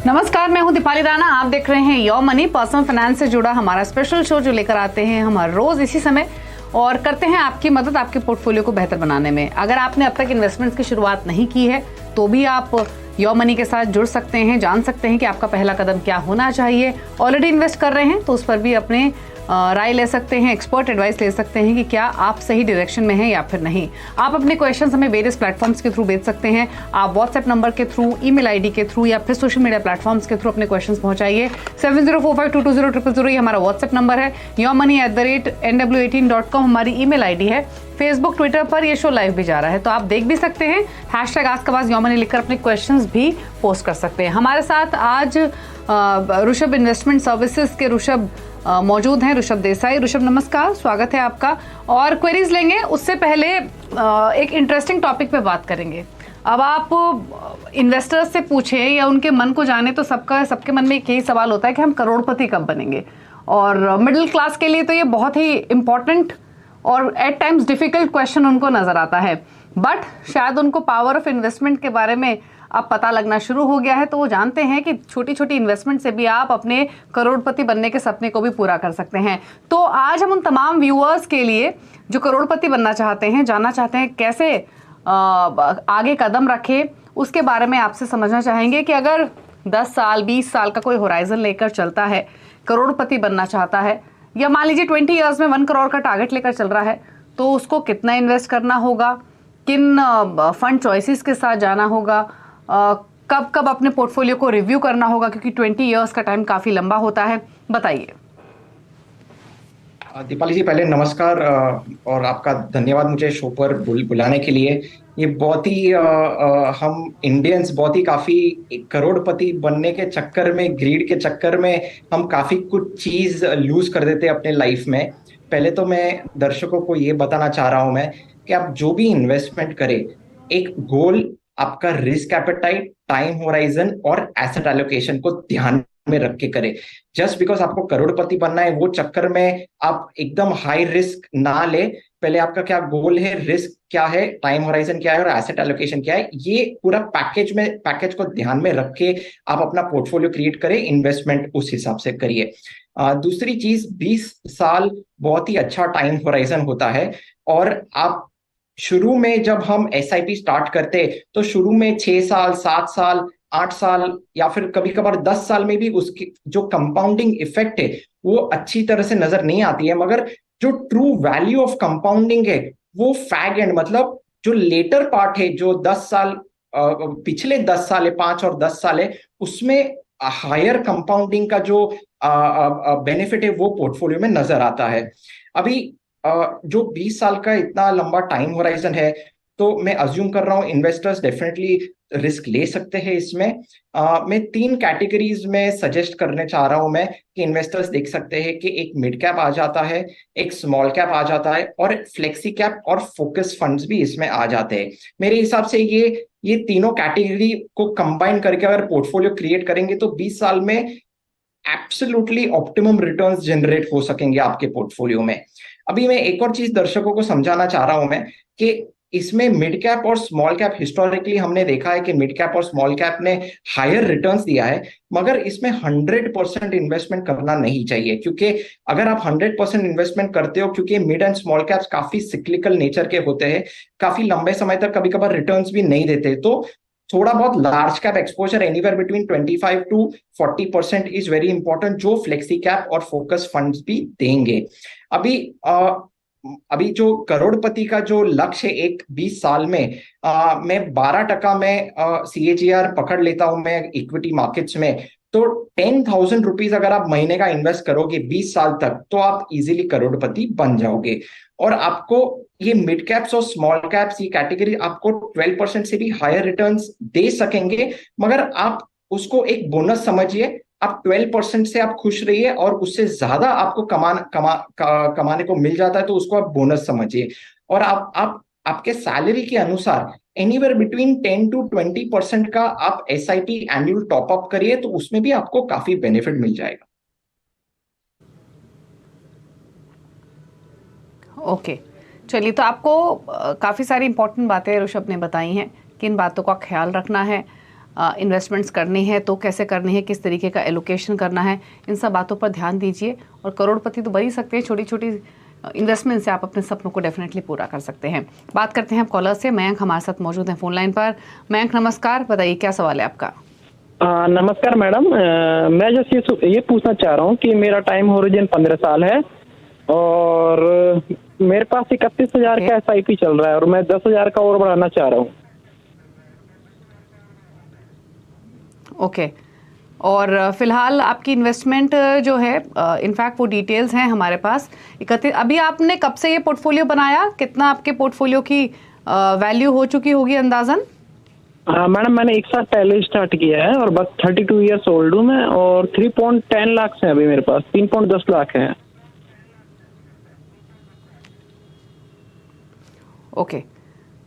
नमस्कार, मैं हूं दीपाली राणा। आप देख रहे हैं योर मनी, पर्सनल फाइनेंस से जुड़ा हमारा स्पेशल शो जो लेकर आते हैं हम हर रोज इसी समय और करते हैं आपकी मदद आपके पोर्टफोलियो को बेहतर बनाने में। अगर आपने अब तक इन्वेस्टमेंट्स की शुरुआत नहीं की है तो भी आप योर मनी के साथ जुड़ सकते हैं, जान सकते हैं कि आपका पहला कदम क्या होना चाहिए। ऑलरेडी इन्वेस्ट कर रहे हैं तो उस पर भी अपने राय ले सकते हैं, एक्सपर्ट एडवाइस ले सकते हैं कि क्या आप सही डायरेक्शन में हैं या फिर नहीं। आप अपने क्वेश्चंस हमें वेरियस प्लेटफॉर्म्स के थ्रू भेज सकते हैं। आप व्हाट्सएप नंबर के थ्रू, ईमेल आईडी के थ्रू या फिर सोशल मीडिया प्लेटफॉर्म्स के थ्रू अपने क्वेश्चंस पहुंचाइए। 7045220000 ये हमारा व्हाट्सएप नंबर है। yourmoney@nw18.com हमारी ईमेल आईडी है। फेसबुक, ट्विटर पर ये शो लाइव भी जा रहा है तो आप देख भी सकते हैं। #AskAbazYourMoney लिखकर अपने क्वेश्चंस भी पोस्ट कर सकते हैं। हमारे साथ आज ऋषभ इन्वेस्टमेंट सर्विसेज के ऋषभ मौजूद हैं, ऋषभ देसाई। ऋषभ नमस्कार, स्वागत है आपका। और क्वेरीज लेंगे उससे पहले एक इंटरेस्टिंग टॉपिक पे बात करेंगे। अब आप इन्वेस्टर्स से पूछें या उनके मन को जाने तो सबके मन में एक यही सवाल होता है कि हम करोड़पति कब बनेंगे। और मिडिल क्लास के लिए तो ये बहुत ही इंपॉर्टेंट और एट टाइम्स डिफिकल्ट क्वेश्चन उनको नजर आता है, बट शायद उनको पावर ऑफ इन्वेस्टमेंट के बारे में अब पता लगना शुरू हो गया है तो वो जानते हैं कि छोटी छोटी इन्वेस्टमेंट से भी आप अपने करोड़पति बनने के सपने को भी पूरा कर सकते हैं। तो आज हम उन तमाम व्यूअर्स के लिए जो करोड़पति बनना चाहते हैं, जानना चाहते हैं कैसे आगे कदम रखें, उसके बारे में आपसे समझना चाहेंगे कि अगर 10 साल 20 साल का कोई होराइजन लेकर चलता है, करोड़पति बनना चाहता है, या मान लीजिए 20 ईयर्स में 1 करोड़ का टारगेट लेकर चल रहा है, तो उसको कितना इन्वेस्ट करना होगा, किन फंड चॉइसेस के साथ जाना होगा, कब कब अपने पोर्टफोलियो को रिव्यू करना होगा, क्योंकि 20 इयर्स का टाइम काफी लंबा होता है। बताइए। दीपाली जी, पहले नमस्कार और आपका धन्यवाद मुझे शो पर बुलाने के लिए। ये बहुत ही हम इंडियंस बहुत ही काफी करोड़पति बनने के चक्कर में, ग्रीड के चक्कर में हम काफी कुछ चीज लूज कर देते हैं अपने लाइफ में। पहले तो मैं दर्शकों को ये बताना चाह रहा हूं मैं कि आप जो भी इन्वेस्टमेंट करें, एक गोल आपका रिस्क एपेटाइट, टाइम होराइजन और एसेट एलोकेशन को ध्यान में रख के करें। जस्ट बिकॉज आपको करोड़पति बनना है वो चक्कर में आप एकदम हाई रिस्क ना ले। पहले आपका क्या गोल है, रिस्क क्या है, टाइम होराइजन क्या है और एसेट एलोकेशन क्या है, ये पूरा पैकेज को ध्यान में रख के आप अपना पोर्टफोलियो क्रिएट करें, इन्वेस्टमेंट उस हिसाब से करिए। दूसरी चीज, 20 साल बहुत ही अच्छा टाइम होराइजन होता है। और आप शुरू में जब हम SIP स्टार्ट करते तो शुरू में 6 साल, 7 साल, 8 साल या फिर कभी कभार 10 साल में भी उसकी जो कंपाउंडिंग इफेक्ट है वो अच्छी तरह से नजर नहीं आती है। मगर जो ट्रू वैल्यू ऑफ कंपाउंडिंग है वो फैग एंड, मतलब जो लेटर पार्ट है, जो 10 साल पिछले 10 साल है, 5 और 10 साल है, उसमें हायर कंपाउंडिंग का जो बेनिफिट है वो पोर्टफोलियो में नजर आता है। अभी जो 20 साल का इतना लंबा टाइम होराइजन है तो मैं अज्यूम कर रहा हूं इन्वेस्टर्स डेफिनेटली रिस्क ले सकते हैं इसमें। मैं 3 कैटेगरीज में सजेस्ट करने चाह रहा हूं मैं कि इन्वेस्टर्स देख सकते हैं कि एक मिड कैप आ जाता है, एक स्मॉल कैप आ जाता है और फ्लेक्सी कैप और फोकस फंड्स भी इसमें आ जाते हैं। मेरे हिसाब से ये तीनों कैटेगरी को कंबाइन करके अगर पोर्टफोलियो क्रिएट करेंगे तो 20 साल में एब्सोल्युटली ऑप्टिमम रिटर्न्स जनरेट हो सकेंगे आपके पोर्टफोलियो में। अभी मैं एक और चीज दर्शकों को समझाना चाह रहा हूं मैं कि इसमें मिड कैप और स्मॉल कैप, हिस्टोरिकली हमने देखा है कि मिड कैप और स्मॉल कैप ने हायर रिटर्न्स दिया है, मगर इसमें 100% इन्वेस्टमेंट करना नहीं चाहिए। क्योंकि अगर आप 100% इन्वेस्टमेंट करते हो, क्योंकि मिड एंड स्मॉल कैप्स काफी सिक्लिकल नेचर के होते हैं, काफी लंबे समय तक कभी कभार रिटर्न्स भी नहीं देते, तो थोड़ा बहुत large cap exposure anywhere between 25 to 40% is very important, जो फ्लेक्सी कैप और फोकस फंड्स भी देंगे। अभी जो करोड़पति का जो लक्ष्य है एक 20 साल में, मैं 12% में CAGR पकड़ लेता हूं मैं इक्विटी मार्केट्स में, तो 10,000 रुपीज अगर आप महीने का इन्वेस्ट करोगे 20 साल तक तो आप इजीली करोड़पति बन जाओगे। और आपको ये मिड कैप्स और स्मॉल कैप्स, ये कैटेगरी आपको 12% से भी हायर रिटर्न्स दे सकेंगे, मगर आप उसको एक बोनस समझिए। आप 12% से आप खुश रहिए और उससे ज्यादा आपको कमाने को मिल जाता है तो उसको आप बोनस समझिए। और आपके सैलरी के अनुसार एनीवेयर बिटवीन 10 to 20% का आप SIP एनुअल टॉपअप करिए तो उसमें भी आपको काफी बेनिफिट मिल जाएगा। ओके, चलिए, तो आपको काफ़ी सारी इंपॉर्टेंट बातें ऋषभ ने बताई हैं, किन बातों का ख्याल रखना है। इन्वेस्टमेंट्स करनी है तो कैसे करनी है, किस तरीके का एलोकेशन करना है, इन सब बातों पर ध्यान दीजिए और करोड़पति तो बन ही सकते हैं। छोटी छोटी इन्वेस्टमेंट से आप अपने सपनों को डेफिनेटली पूरा कर सकते हैं। बात करते हैं कॉलर से। मयंक हमारे साथ मौजूद हैं फोन लाइन पर। मयंक नमस्कार, बताइए क्या सवाल है आपका। नमस्कार मैडम, मैं जैसे ये पूछना चाह रहा हूँ कि मेरा टाइम होरिजन 15 साल है और मेरे पास 31,000 का SIP चल रहा है और मैं 10,000 का और बढ़ाना चाह रहा हूँ। ओके और फिलहाल आपकी इन्वेस्टमेंट जो है, इनफैक्ट वो डिटेल्स हैं हमारे पास। 31 अभी आपने कब से ये पोर्टफोलियो बनाया, कितना आपके पोर्टफोलियो की वैल्यू हो चुकी होगी अंदाजन? मैडम मैंने 1 साल पहले स्टार्ट किया है और बस 32 ईयर्स ओल्ड हूँ मैं और 3.10 लाख है अभी मेरे पास, 3.10 लाख है। ओके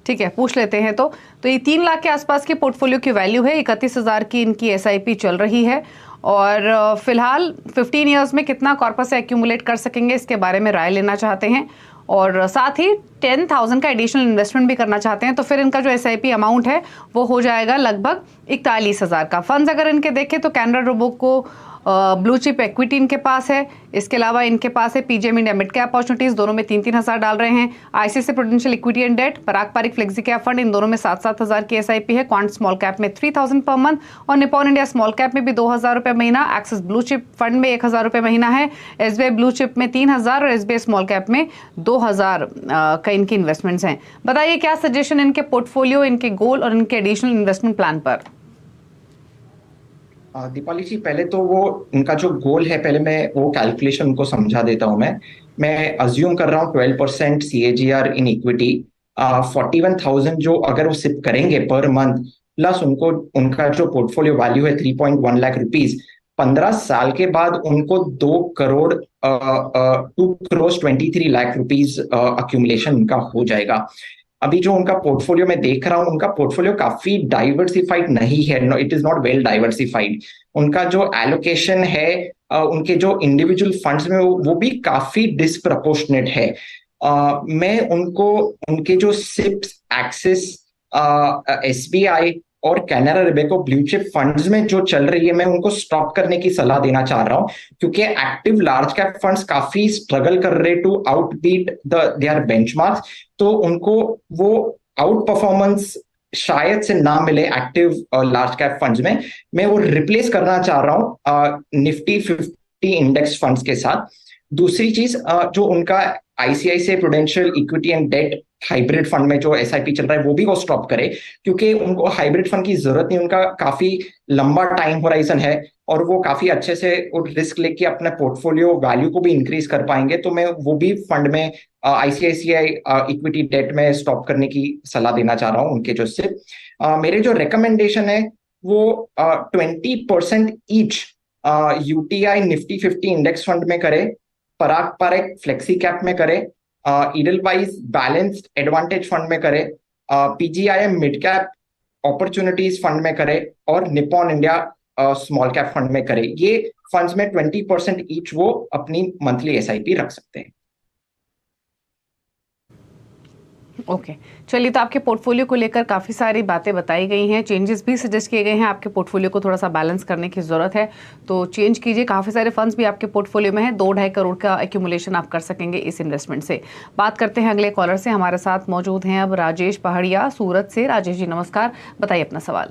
ठीक है, पूछ लेते हैं। तो ये 3 लाख के आसपास की पोर्टफोलियो की वैल्यू है, 31,000 की इनकी SIP चल रही है और फिलहाल 15 ईयर्स में कितना कॉर्पस से एक्यूमुलेट कर सकेंगे इसके बारे में राय लेना चाहते हैं और साथ ही 10,000 का एडिशनल इन्वेस्टमेंट भी करना चाहते हैं। तो फिर इनका जो SIP अमाउंट है वो हो जाएगा लगभग 41,000 का। फंड्स अगर इनके देखें तो Canara Robeco blue chip equity इनके पास है, इसके अलावा इनके पास है PGIM India mid cap opportunities, दोनों में 3-3 हज़ार डाल रहे हैं। ICICI prudential equity and debt, Parag Parikh flexi cap fund, इन दोनों में 7-7 हज़ार की SIP है। क्वांट स्मॉल कैप में 3,000 पर मंथ और निपॉन इंडिया स्मॉल कैप में भी 2,000 रुपये महीना। एक्सिस ब्लू चिप फंड में 1,000 रुपये महीना है। SBI ब्लू चिप में 3,000 और SBI स्मॉल कैप में 2,000 का इनकी इन्वेस्टमेंट्स हैं। बताइए क्या सजेशन इनके पोर्टफोलियो, इनके गोल और इनके एडिशनल इन्वेस्टमेंट प्लान पर? दीपाली जी, पहले तो वो उनका जो गोल है, पहले मैं वो कैलकुलेशन उनको समझा देता हूँ। मैं अज्यूम कर रहा हूँ 12% CAGR इन इक्विटी, 41,000 जो अगर वो सिप करेंगे पर मंथ, प्लस उनको उनका जो पोर्टफोलियो वैल्यू है 3.1 लाख रुपीज, 15 साल के बाद उनको 2 करोड़ 23 लाख रुपीज अक्यूमुलेशन उनका हो जाएगा। अभी जो उनका पोर्टफोलियो मैं देख रहा हूं, उनका पोर्टफोलियो काफी डाइवर्सिफाइड नहीं है, it is not well diversified. उनका जो एलोकेशन है उनके जो इंडिविजुअल फंड्स में वो भी काफी डिसप्रपोर्शनेट है। मैं उनको उनके जो सिप्स, एक्सिस, SBI और Canara Robeco blue chip funds में जो चल रही है, मैं उनको स्टॉप करने की सलाह देना चाह रहा हूं, क्योंकि एक्टिव लार्ज कैप फंड्स काफी स्ट्रगल कर रहे टू आउटबीट देयर बेंचमार्क्स। तो उनको वो आउट परफॉर्मेंस शायद से ना मिले एक्टिव लार्ज कैप फंड्स में। मैं वो रिप्लेस करना चाह रहा हूं निफ्टी 50 इंडेक्स फंड्स के साथ। दूसरी चीज, जो उनका ICICI prudential equity and debt hybrid fund में जो SIP चल रहा है, वो भी वो स्टॉप करे, क्योंकि उनको हाइब्रिड फंड की जरूरत नहीं। उनका काफी लंबा टाइम होराइजन है और वो काफी अच्छे से रिस्क लेके अपने पोर्टफोलियो वैल्यू को भी इंक्रीज कर पाएंगे। तो मैं वो भी फंड में ICICI इक्विटी डेट में स्टॉप करने की सलाह देना चाह रहा हूँ उनके जो सिर्फ। मेरे जो रिकमेंडेशन है वो 20% each UTI Nifty 50 index fund में करे, पराग पारिक फ्लेक्सी कैप में करे, ईडलवाइज बैलेंस्ड एडवांटेज फंड में करे, PGIM mid cap opportunities fund में करे और Nippon India small cap fund में करे। ये फंड्स में 20% ईच वो अपनी मंथली SIP रख सकते हैं। ओके चलिए, तो आपके पोर्टफोलियो को लेकर काफ़ी सारी बातें बताई गई हैं, चेंजेस भी सजेस्ट किए गए हैं। आपके पोर्टफोलियो को थोड़ा सा बैलेंस करने की ज़रूरत है, तो चेंज कीजिए। काफ़ी सारे फंड्स भी आपके पोर्टफोलियो में हैं, 2-2.5 करोड़ का एक्यूमुलेशन आप कर सकेंगे इस इन्वेस्टमेंट से। बात करते हैं अगले कॉलर से। हमारे साथ मौजूद हैं अब राजेश पहाड़िया सूरत से। राजेश जी नमस्कार, बताइए अपना सवाल।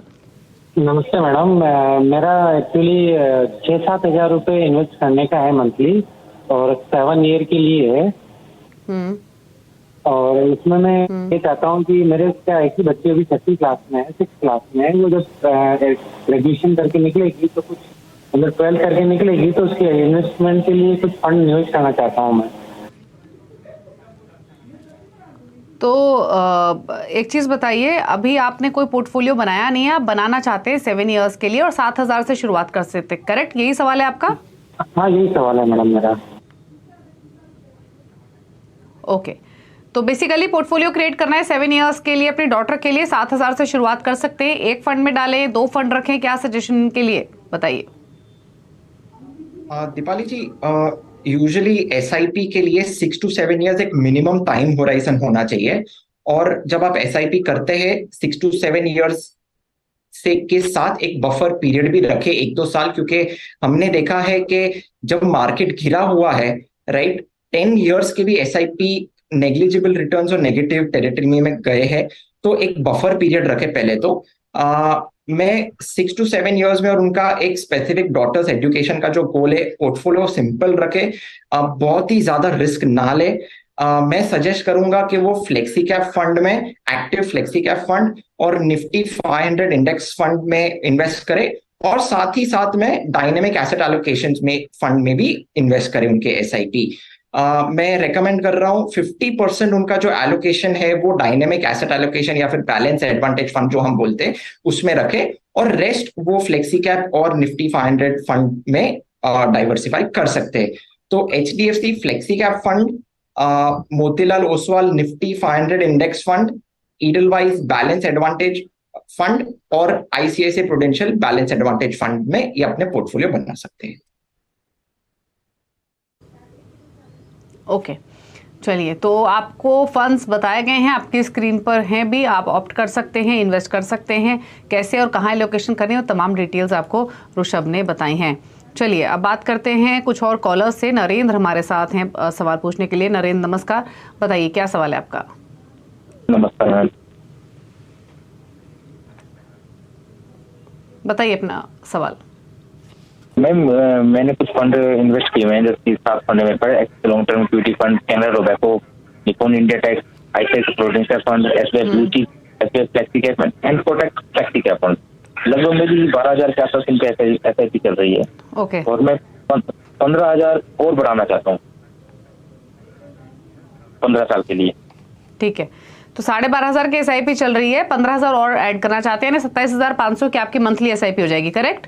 नमस्ते मैडम, मेरा एक्चुअली 6-7 हज़ार रुपये इन्वेस्ट करने का है मंथली और 7 ईयर के लिए है। और इसमें मैं ये चाहता हूँ कि मेरे क्या है कि बच्चे अभी 6th क्लास में है, 6th क्लास में है। वो जब ग्रेजुएशन करके निकलेगी तो कुछ, मतलब 12 करके निकलेगी तो उसके इन्वेस्टमेंट के लिए कुछ फंड निवेश करना चाहता हूँ मैं। तो एक चीज़ बताइए, अभी आपने कोई पोर्टफोलियो बनाया नहीं है, आप बनाना चाहते हैं 7 ईयर्स के लिए और 7,000 से शुरुआत कर सकते, करेक्ट? यही सवाल है आपका? हाँ यही सवाल है मैडम मेरा। ओके, तो बेसिकली पोर्टफोलियो क्रिएट करना है 7 ईयर्स के लिए अपनी डॉटर के लिए। 7,000 से शुरुआत कर सकते हैं, एक फंड में डालें, 2 फंड रखें, क्या सजेशन के लिए बताइए? दीपाली जी, यूजुअली SIP के लिए 6 to 7 ईयर्स एक मिनिमम टाइम होराइजन होना चाहिए। और जब आप SIP करते हैं 6 to 7 ईयर्स से के साथ एक बफर पीरियड भी रखे 1-2 साल, क्योंकि हमने देखा है कि जब मार्केट गिरा हुआ है, राइट, 10 ईयर्स के भी एसआईपी नेग्लिजिबल रिटर्न्स और नेगेटिव टेरिटरी में गए हैं। तो एक बफर पीरियड रखे पहले तो। मैं 6 to 7 ईयर्स में, और उनका एक स्पेसिफिक डॉटर्स एजुकेशन का जो गोल है, पोर्टफोलियो सिंपल रखे, बहुत ही ज्यादा रिस्क ना ले। मैं सजेस्ट करूंगा कि वो फ्लेक्सी कैप फंड में, एक्टिव फ्लेक्सी कैप फंड और निफ्टी 500 इंडेक्स फंड में इन्वेस्ट करे, और साथ ही साथ में डायनेमिक एसेट एलोकेशन में फंड में भी इन्वेस्ट करें उनके एसआईपी। मैं रेकमेंड कर रहा हूँ 50% उनका जो एलोकेशन है वो डायनेमिक एसेट एलोकेशन या फिर बैलेंस एडवांटेज फंड जो हम बोलते हैं उसमें रखे, और रेस्ट वो फ्लेक्सी कैप और निफ्टी 500 फंड में डाइवर्सिफाई कर सकते हैं। तो HDFC flexi cap fund, Motilal Oswal Nifty 500 index fund, Edelweiss balance advantage fund और ICICI prudential balance advantage fund में ये अपने पोर्टफोलियो बना सकते हैं। ओके, चलिए, तो आपको फंड्स बताए गए हैं, आपकी स्क्रीन पर हैं भी, आप ऑप्ट कर सकते हैं, इन्वेस्ट कर सकते हैं। कैसे और कहाँ एलोकेशन करें, और तमाम डिटेल्स आपको ऋषभ ने बताई हैं। चलिए, अब बात करते हैं कुछ और कॉलर्स से। नरेंद्र हमारे साथ हैं सवाल पूछने के लिए। नरेंद्र, नमस्कार, बताइए क्या सवाल है आपका। नमस्कार मैम। बताइए अपना सवाल। मैम, मैंने कुछ फंड इन्वेस्ट किए हुए हैं, जैसे 7 फंड में पड़े, x long term equity fund, Canara Robeco, Nippon India tax, ICICI prudential fund, SBI blue chip, SBI flexi cap fund and Kotak flexi cap fund. लगभग मेरी 12,000 के आसपास इनकी एसआईपी चल रही है। ओके। और मैं 15,000 और बढ़ाना चाहता हूँ 15 साल के लिए। ठीक है, तो 12,500 की एसआईपी चल रही है, 15,000 और ऐड करना चाहते हैं, 27,500 की आपकी मंथली एसआईपी हो जाएगी, करेक्ट?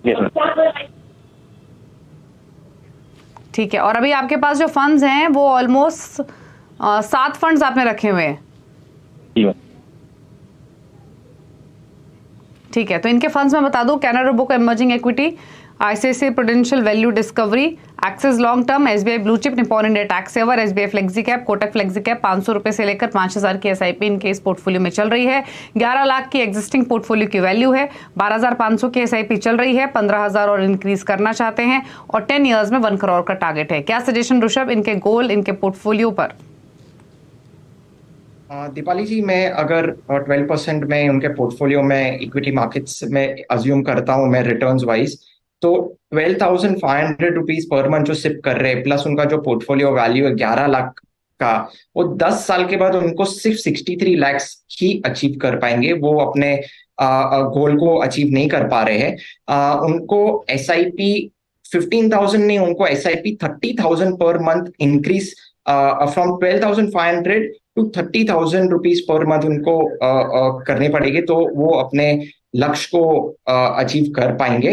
Yes ma'am. ठीक है, और अभी आपके पास जो फंड्स हैं वो ऑलमोस्ट 7 फंड्स आपने रखे हुए हैं। जी मैम। ठीक है, तो इनके फंड्स में बता दूं, Canara Robeco emerging equity, ICICI prudential value discovery, Axis long term, SBI blue chip, Nippon India tax saver, SBI flexi cap, Kotak flexi cap, 500 रुपए से लेकर 5,000 की एसआईपी इनके इस पोर्टफोलियो में चल रही है। 11 लाख की एग्जिस्टिंग पोर्टफोलियो की वैल्यू है, 12,500 की एसआईपी चल रही है, 15,000 और इंक्रीज करना चाहते हैं, और 10 ईयर्स में 1 करोड़ का टारगेट है। क्या सजेशन ऋषभ, इनके गोल, इनके पोर्टफोलियो पर? दीपाली जी, मैं अगर 12% में उनके पोर्टफोलियो में इक्विटी मार्केट्स में अज्यूम करता हूं मैं रिटर्न्स वाइज, तो 12,500 रुपीज पर मंथ जो सिप कर रहे हैं, प्लस उनका जो पोर्टफोलियो वैल्यू है 11 लाख का, वो 10 साल के बाद उनको सिर्फ 63 लाख ही अचीव कर पाएंगे। वो अपने गोल को अचीव नहीं कर पा रहे हैं। उनको एसआईपी 15,000 नहीं, उनको एसआईपी 30,000 पर month increase from 12,500 to 30,000 rupees per month उनको करनी पड़ेगी, तो वो अपने लक्ष्य को अचीव कर पाएंगे।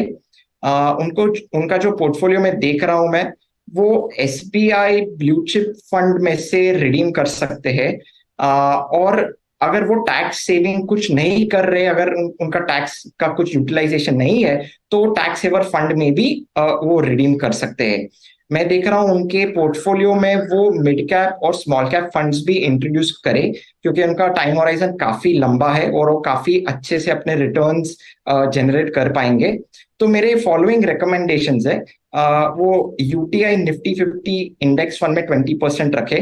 उनको, उनका जो पोर्टफोलियो में देख रहा हूं मैं, वो एसबीआई ब्लू चिप फंड में से रिडीम कर सकते हैं, और अगर वो टैक्स सेविंग कुछ नहीं कर रहे, अगर उनका टैक्स का कुछ यूटिलाइजेशन नहीं है, तो टैक्स सेवर फंड में भी वो रिडीम कर सकते हैं। मैं देख रहा हूं उनके पोर्टफोलियो में वो मिड कैप और स्मॉल कैप फंड्स भी इंट्रोड्यूस करें, क्योंकि उनका टाइम होराइजन काफी लंबा है और वो काफी अच्छे से अपने रिटर्न्स जनरेट कर पाएंगे। तो मेरे फॉलोइंग रिकमेंडेशंस है, वो यूटीआई निफ्टी 50 इंडेक्स फंड में 20% रखे,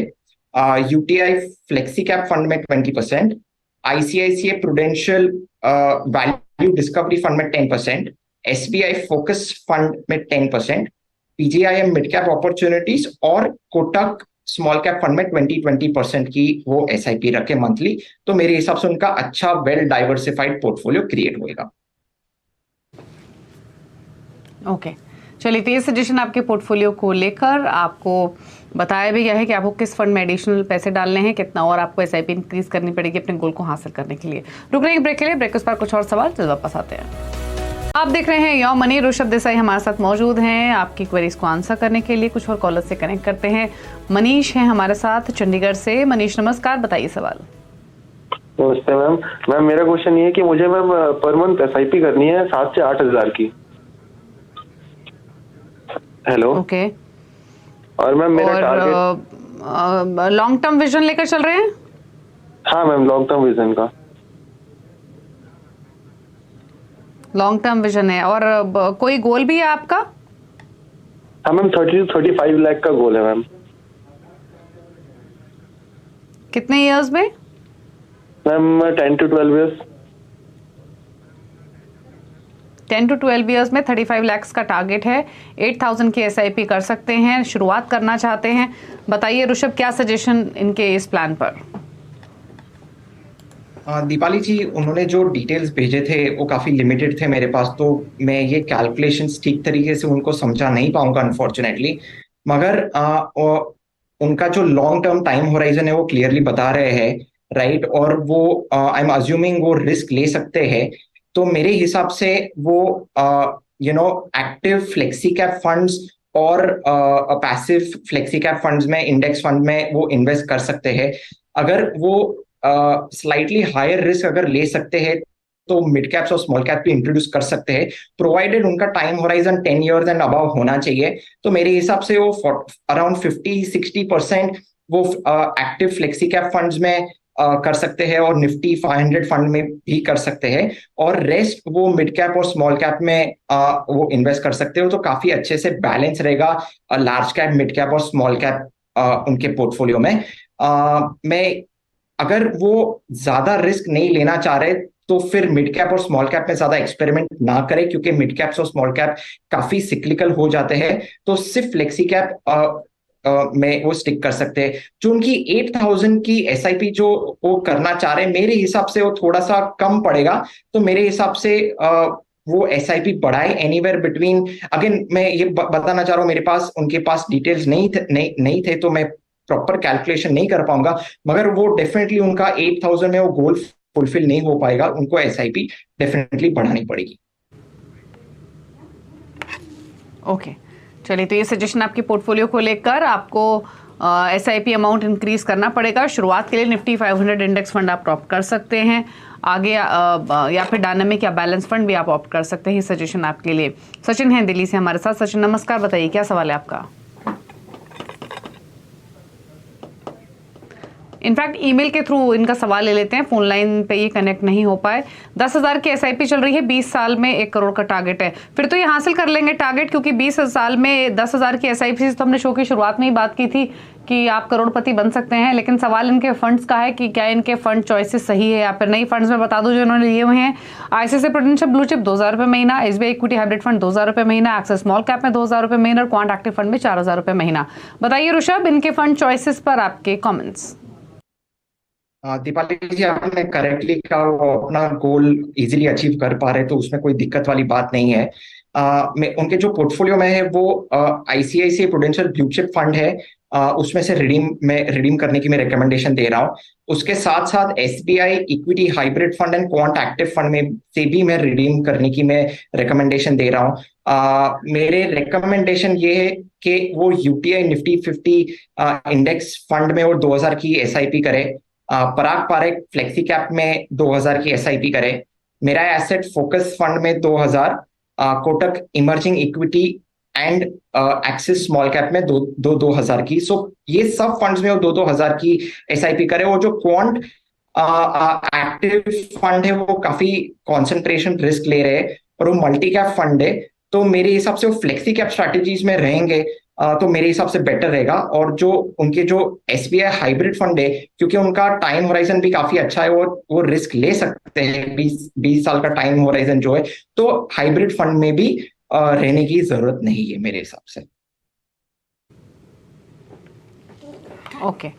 यूटीआई फ्लेक्सी कैप फंड में 20%, ICICI prudential value discovery fund में 10%, एसबीआई फोकस फंड में 10%, पीजीआईएम मिड कैप अपॉर्चुनिटीज और कोटक स्मॉल कैप फंड में 20% की वो एसआईपी रखे मंथली। तो मेरे हिसाब से उनका अच्छा वेल डाइवर्सिफाइड पोर्टफोलियो क्रिएट होएगा। ओके, चलिए, तो ये सजेशन आपके पोर्टफोलियो को लेकर आपको बताया भी गया है कि आपको किस फंड में एडिशनल पैसे डालने हैं, कितना और आपको एसआईपी इंक्रीज करनी पड़ेगी अपने गोल को हासिल करने के लिए। रुक रहे हैं ब्रेक के लिए, ब्रेक पर कुछ और सवाल जल्द वापस आते हैं। आप देख रहे हैं योर मनी, ऋषभ देसाई हमारे साथ मौजूद हैं आपकी क्वेरीज को आंसर करने के लिए। कुछ और कॉलर से कनेक्ट करते हैं। मनीष हैं हमारे साथ चंडीगढ़ से। मनीष नमस्कार, बताइए सवाल। नमस्ते मैम। मैम, मेरा क्वेश्चन ये है कि मुझे मैम पर मंथ एसआईपी करनी है 7 से 8 हजार की। हेलो। ओके। और मैम मेरा टारगेट लॉन्ग टर्म विजन लेकर चल रहे हैं? हाँ मैम, लॉन्ग टर्म विजन का। लॉन्ग टर्म विजन है। और कोई गोल भी है आपका? हाँ मैम, 30 to 35 लाख का गोल है मैम। कितने ईयर्स में? Ma'am 10 to 12 years. 10 to 12 years में 35 लाख का टारगेट है। 8,000 की SIP कर सकते हैं, शुरुआत करना चाहते हैं। बताइए ऋषभ, क्या सजेशन इनके इस प्लान पर? दीपाली जी, उन्होंने जो डिटेल्स भेजे थे वो काफी लिमिटेड थे मेरे पास, तो मैं ये कैलकुलेशंस ठीक तरीके से उनको समझा नहीं पाऊंगा अनफॉर्चुनेटली। मगर उनका जो लॉन्ग टर्म टाइम होराइजन है वो क्लियरली बता रहे हैं, राइट। और वो आई एम अज्यूमिंग वो रिस्क ले सकते हैं। तो मेरे हिसाब से वो एक्टिव फ्लेक्सी कैप फंड्स और पैसिव फ्लेक्सी कैप फंड्स में, इंडेक्स फंड में वो इन्वेस्ट कर सकते हैं। अगर वो स्लाइटली हायर रिस्क अगर ले सकते हैं तो मिड कैप्स और स्मॉल कैप भी इंट्रोड्यूस कर सकते हैं, प्रोवाइडेड उनका time horizon 10 years and above होना चाहिए। तो मेरे हिसाब से वो अराउंड 50-60% वो एक्टिव फ्लेक्सी कैप फंड्स में कर सकते हैं और निफ्टी 500 फंड में भी कर सकते हैं, और रेस्ट वो मिड कैप और स्मॉल कैप में वो इन्वेस्ट कर सकते हो। तो काफी अच्छे से बैलेंस रहेगा लार्ज कैप, मिड कैप और स्मॉल कैप उनके पोर्टफोलियो में। मैं अगर वो ज्यादा रिस्क नहीं लेना चाह रहे तो फिर मिड कैप और स्मॉल कैप में ज्यादा एक्सपेरिमेंट ना करें, क्योंकि मिड कैप्स और स्मॉल कैप काफी सिक्लिकल हो जाते हैं। तो सिर्फ फ्लेक्सी कैप में वो स्टिक कर सकते हैं। जो उनकी 8,000 की SIP जो वो करना चाह रहे हैं, मेरे हिसाब से वो थोड़ा सा कम पड़ेगा। तो मेरे हिसाब से वो SIP बढ़ाए एनीवेयर बिटवीन, अगेन मैं ये बताना चाह रहा हूँ, मेरे पास उनके पास डिटेल्स नहीं थे तो मैं प्रॉपर कैलकुलेशन नहीं कर पाऊंगा। मगर वो डेफिनेटली उनका 8,000 में वो गोल फुलफिल नहीं हो पाएगा, उनको SIP डेफिनेटली बढ़ानी पड़ेगी। ओके, चलिए, तो ये सजेशन आपके पोर्टफोलियो को लेकर आपको SIP अमाउंट इंक्रीज करना पड़ेगा। शुरुआत के लिए निफ्टी 500 इंडेक्स फंड आप ऑप्ट कर सकते हैं, आगे या फिर डायनामिक या बैलेंस फंड भी आप ऑप्ट कर सकते हैं। ये सजेशन आपके लिए। सचिन है दिल्ली से हमारे साथ। सचिन नमस्कार, बताइए क्या सवाल है आपका? इनफैक्ट ईमेल के थ्रू इनका सवाल ले लेते हैं, फोन लाइन पे ये कनेक्ट नहीं हो पाए। 10,000 की SIP चल रही है, 20 साल में 1 करोड़ का टारगेट है। फिर तो ये हासिल कर लेंगे टारगेट, क्योंकि 20 साल में 10,000 की SIP तो हमने शो की शुरुआत में ही बात की थी कि आप करोड़पति बन सकते हैं। लेकिन सवाल इनके फंड्स का है कि क्या इनके फंड चॉइसेस सही है या फिर नहीं। फंड्स में बता दूं जो इन्होंने लिए हुए हैं, ICICI प्रूडेंशियल ब्लू चिप 2,000 रुपये महीना, SBI इक्विटी हाइब्रिड फंड 2,000 रुपये महीना, एक्सिस स्मॉल कैप में 2,000 रुपये महीना और क्वांट एक्टिव फंड में 4,000 रुपये महीना। बताइए ऋषभ, इनके फंड चॉइसेस पर आपके कॉमेंट्स। दीपाली जी, आपने करेक्टली कहा, वो अपना गोल इजीली अचीव कर पा रहे, तो उसमें कोई दिक्कत वाली बात नहीं है। मैं उनके जो पोर्टफोलियो में है वो ICICI prudential blue chip fund है, उसमें से रिडीम करने की मैं रिकमेंडेशन दे रहा हूँ। उसके साथ साथ SBI equity hybrid fund and quant active fund में से भी मैं रिडीम करने की मैं रिकमेंडेशन दे रहा हूँ। मेरे रिकमेंडेशन ये है कि वो UTI निफ्टी 50 इंडेक्स फंड में वो 2,000 की SIP करे, पराग पारेख फ्लेक्सी कैप में 2,000 की SIP करे, मेरा एसेट फोकस फंड में 2,000, Kotak emerging equity and axis small cap में 2,000 की। सो ये सब फंड्स में वो 2,000 की SIP करे। वो जो क्वांट एक्टिव फंड है वो काफी कॉन्सेंट्रेशन रिस्क ले रहे हैं और वो मल्टी कैप फंड है, तो मेरे हिसाब से वो फ्लेक्सी कैप स्ट्रैटेजीज में रहेंगे तो मेरे हिसाब से बेटर रहेगा। और जो उनके जो SBI हाइब्रिड फंड है, क्योंकि उनका टाइम होराइजन भी काफी अच्छा है, वो रिस्क ले सकते हैं, 20 साल का टाइम होराइजन जो है, तो हाइब्रिड फंड में भी रहने की जरूरत नहीं है मेरे हिसाब से। ओके,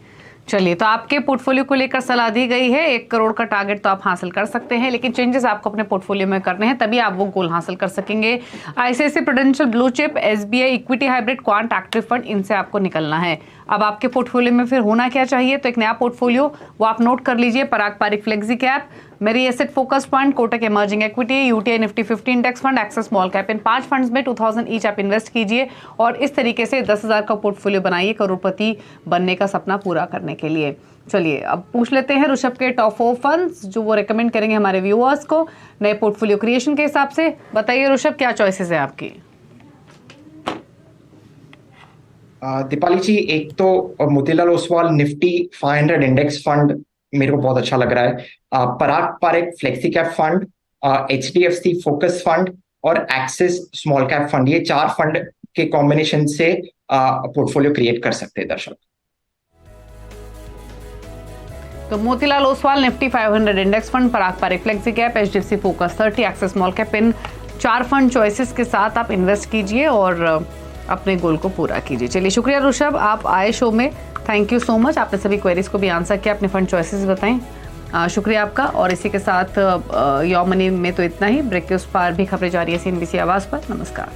चलिए, तो आपके पोर्टफोलियो को लेकर सलाह दी गई है। 1 करोड़ का टारगेट तो आप हासिल कर सकते हैं, लेकिन चेंजेस आपको अपने पोर्टफोलियो में करने हैं, तभी आप वो गोल हासिल कर सकेंगे। ICICI prudential blue chip, SBI equity hybrid, quant active fund, इनसे आपको निकलना है। अब आपके पोर्टफोलियो में फिर होना क्या चाहिए? तो एक नया पोर्टफोलियो वो आप नोट कर लीजिए। Parag Parikh flexi cap, Mirae asset focus fund, Kotak emerging equity, UTI Nifty 50 index fund, Axis small cap, इन 5 फंड्स में 2,000 ईच आप इन्वेस्ट कीजिए और इस तरीके से 10,000 का पोर्टफोलियो बनाइए करोड़पति बनने का सपना पूरा करने के लिए। चलिए, अब पूछ लेते हैं ऋषभ के टॉप 4 फंड्स जो वो रेकमेंड करेंगे हमारे व्यूअर्स को नए पोर्टफोलियो क्रिएशन के हिसाब से। बताइए ऋषभ, क्या चॉइसेस है आपकी? दीपाली जी, एक तो Motilal Oswal Nifty 500 index fund मेरे को बहुत अच्छा लग रहा है। Parag Parekh flexi cap fund, HDFC focus fund और एक्सिस स्मॉल कैप फंड, ये 4 फंड के कॉम्बिनेशन से पोर्टफोलियो क्रिएट कर सकते हैं दर्शक। तो Motilal Oswal Nifty 500 index fund, Parag Parekh flexi cap, HDFC focus 30, Axis small cap, इन 4 फंड चॉइसेस के साथ आप इन्वेस्ट कीजिए और अपने गोल को पूरा कीजिए। चलिए, शुक्रिया ऋषभ, आप आए शो में, थैंक यू सो मच। आपने सभी क्वेरीज को भी आंसर किया, अपने फंड चॉइसेस बताएं, शुक्रिया आपका। और इसी के साथ योर मनी में तो इतना ही। ब्रेक के उस पार भी खबरें जारी है CNBC आवाज पर। नमस्कार।